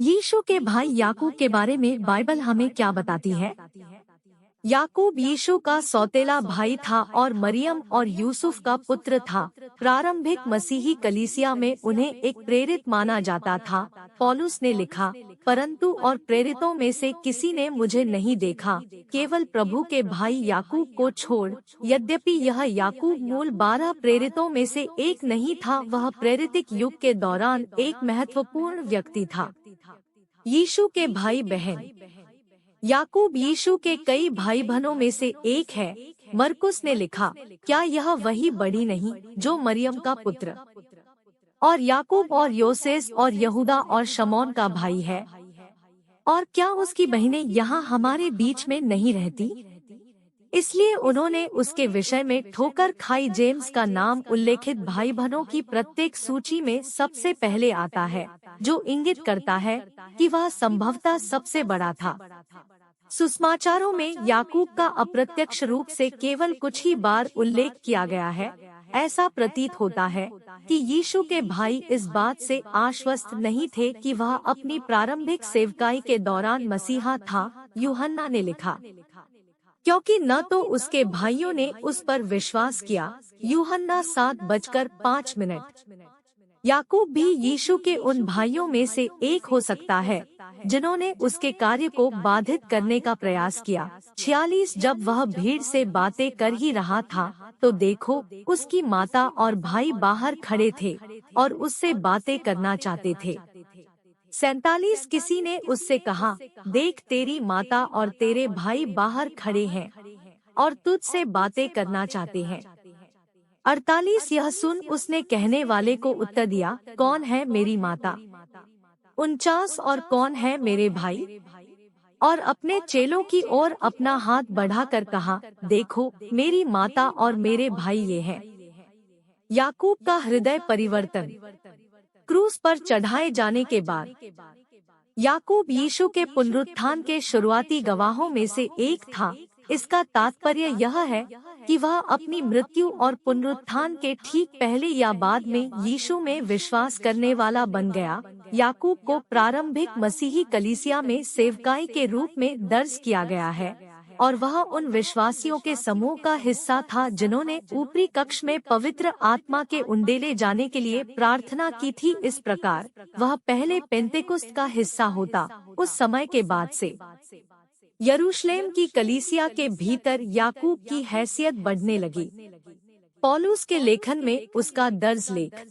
यीशु के भाई याकूब के बारे में बाइबल हमें क्या बताती है? याकूब यीशु का सौतेला भाई था और मरियम और यूसुफ का पुत्र था। प्रारंभिक मसीही कलीसिया में उन्हें एक प्रेरित माना जाता था। पौलुस ने लिखा, परंतु और प्रेरितों में से किसी ने मुझे नहीं देखा, केवल प्रभु के भाई याकूब को छोड़। यद्यपि यह याकूब मूल 12 प्रेरितों में से एक नहीं था, वह प्रेरितिक युग के दौरान एक महत्वपूर्ण व्यक्ति था। यीशु के भाई बहन। याकूब यीशु के कई भाई बहनों में से एक है। मरकुस ने लिखा, क्या यह वही बड़ी नहीं जो मरियम का पुत्र और याकूब और योसेस और यहूदा और शमौन का भाई है? और क्या उसकी बहनें यहाँ हमारे बीच में नहीं रहती? इसलिए उन्होंने उसके विषय में ठोकर खाई। जेम्स का नाम उल्लेखित भाई बहनों की प्रत्येक सूची में सबसे पहले आता है, जो इंगित करता है कि वह संभवतः सबसे बड़ा था। सुसमाचारों में याकूब का अप्रत्यक्ष रूप से केवल कुछ ही बार उल्लेख किया गया है। ऐसा प्रतीत होता है कि यीशु के भाई इस बात से आश्वस्त नहीं थे कि वह अपनी प्रारंभिक सेवकाई के दौरान मसीहा था। यूहन्ना ने लिखा, क्योंकि न तो उसके भाइयों ने उस पर विश्वास किया। यूहन्ना 7:05। याकूब भी यीशु के उन भाइयों में से एक हो सकता है जिन्होंने उसके कार्य को बाधित करने का प्रयास किया। 46 जब वह भीड़ से बातें कर ही रहा था, तो देखो, उसकी माता और भाई बाहर खड़े थे और उससे बातें करना चाहते थे। 47 किसी ने उससे कहा, देख, तेरी माता और तेरे भाई बाहर खड़े हैं और तुझसे बातें करना चाहते हैं। 48 यह सुन उसने कहने वाले को उत्तर दिया, कौन है मेरी माता? 49 और कौन है मेरे भाई? और अपने चेलों की ओर अपना हाथ बढ़ाकर कहा, देखो, मेरी माता और मेरे भाई ये हैं। याकूब का हृदय परिवर्तन। क्रूस पर चढ़ाए जाने के बाद याकूब यीशु के पुनरुत्थान के शुरुआती गवाहों में से एक था। इसका तात्पर्य यह है कि वह अपनी मृत्यु और पुनरुत्थान के ठीक पहले या बाद में यीशु में विश्वास करने वाला बन गया। याकूब को प्रारंभिक मसीही कलीसिया में सेवकाई के रूप में दर्ज किया गया है और वह उन विश्वासियों के समूह का हिस्सा था जिन्होंने ऊपरी कक्ष में पवित्र आत्मा के उंडेले जाने के लिए प्रार्थना की थी। इस प्रकार वह पहले पेंतेकुस्त का हिस्सा होता। उस समय के बाद से यरूशलेम की कलीसिया के भीतर याकूब की हैसियत बढ़ने लगी। पौलुस के लेखन में उसका दर्ज लेख।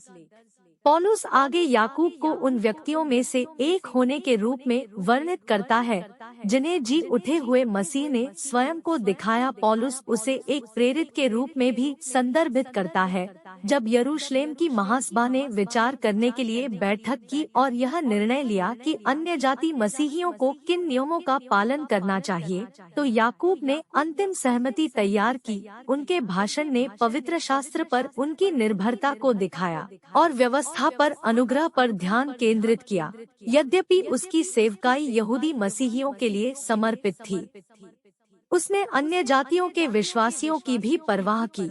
पौलुस आगे याकूब को उन व्यक्तियों में से एक होने के रूप में वर्णित करता है जिन्हें जी उठे हुए मसीह ने स्वयं को दिखाया। पौलुस उसे एक प्रेरित के रूप में भी संदर्भित करता है। जब यरूशलेम की महासभा ने विचार करने के लिए बैठक की और यह निर्णय लिया कि अन्य जाति मसीहियों को किन नियमों का पालन करना चाहिए, तो याकूब ने अंतिम सहमति तैयार की। उनके भाषण ने पवित्र शास्त्र पर उनकी निर्भरता को दिखाया और व्यवस्था पर अनुग्रह पर ध्यान केंद्रित किया। यद्यपि उसकी सेवकाई यहूदी मसीहियों के लिए समर्पित थी, उसने अन्य जातियों के विश्वासियों की भी परवाह की।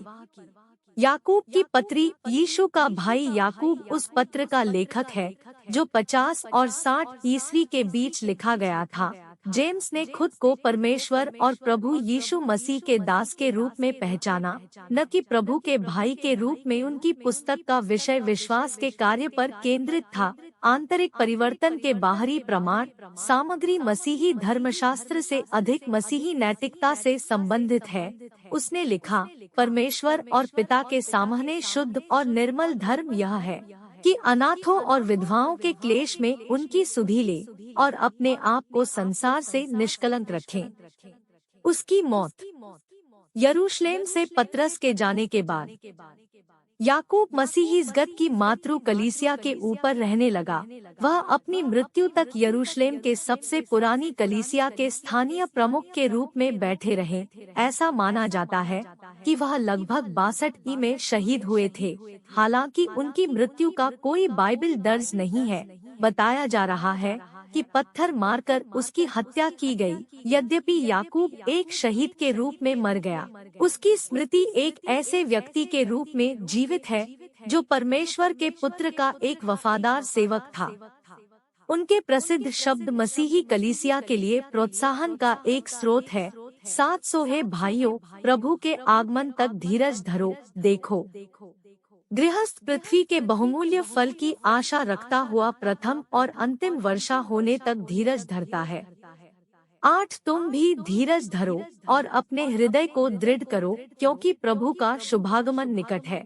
याकूब की पत्री। यीशु का भाई याकूब उस पत्र का लेखक है जो 50 और 60 ईस्वी के बीच लिखा गया था। जेम्स ने खुद को परमेश्वर और प्रभु यीशु मसीह के दास के रूप में पहचाना, न कि प्रभु के भाई के रूप में। उनकी पुस्तक का विषय विश्वास के कार्य पर केंद्रित था। आंतरिक परिवर्तन के बाहरी प्रमाण सामग्री मसीही धर्मशास्त्र से अधिक मसीही नैतिकता से संबंधित है। उसने लिखा, परमेश्वर और पिता के सामने शुद्ध और निर्मल धर्म यह है कि अनाथों और विधवाओं के क्लेश में उनकी सुधि ले और अपने आप को संसार से निष्कलंक रखें। उसकी मौत। यरूशलेम से पतरस के जाने के बाद याकूब मसीहीजगत की मातृ कलीसिया के ऊपर रहने लगा। वह अपनी मृत्यु तक यरूशलेम के सबसे पुरानी कलीसिया के स्थानीय प्रमुख के रूप में बैठे रहे। ऐसा माना जाता है कि वह लगभग 62 ई में शहीद हुए थे। हालांकि उनकी मृत्यु का कोई बाइबल दर्ज नहीं है। बताया जा रहा है कि पत्थर मारकर उसकी हत्या की गई। यद्यपि याकूब एक शहीद के रूप में मर गया, उसकी स्मृति एक ऐसे व्यक्ति के रूप में जीवित है जो परमेश्वर के पुत्र का एक वफादार सेवक था। उनके प्रसिद्ध शब्द मसीही कलीसिया के लिए प्रोत्साहन का एक स्रोत है। 700 है भाइयों, प्रभु के आगमन तक धीरज धरो, देखो गृहस्थ पृथ्वी के बहुमूल्य फल की आशा रखता हुआ प्रथम और अंतिम वर्षा होने तक धीरज धरता है। 8 तुम भी धीरज धरो और अपने हृदय को दृढ़ करो, क्योंकि प्रभु का शुभागमन निकट है।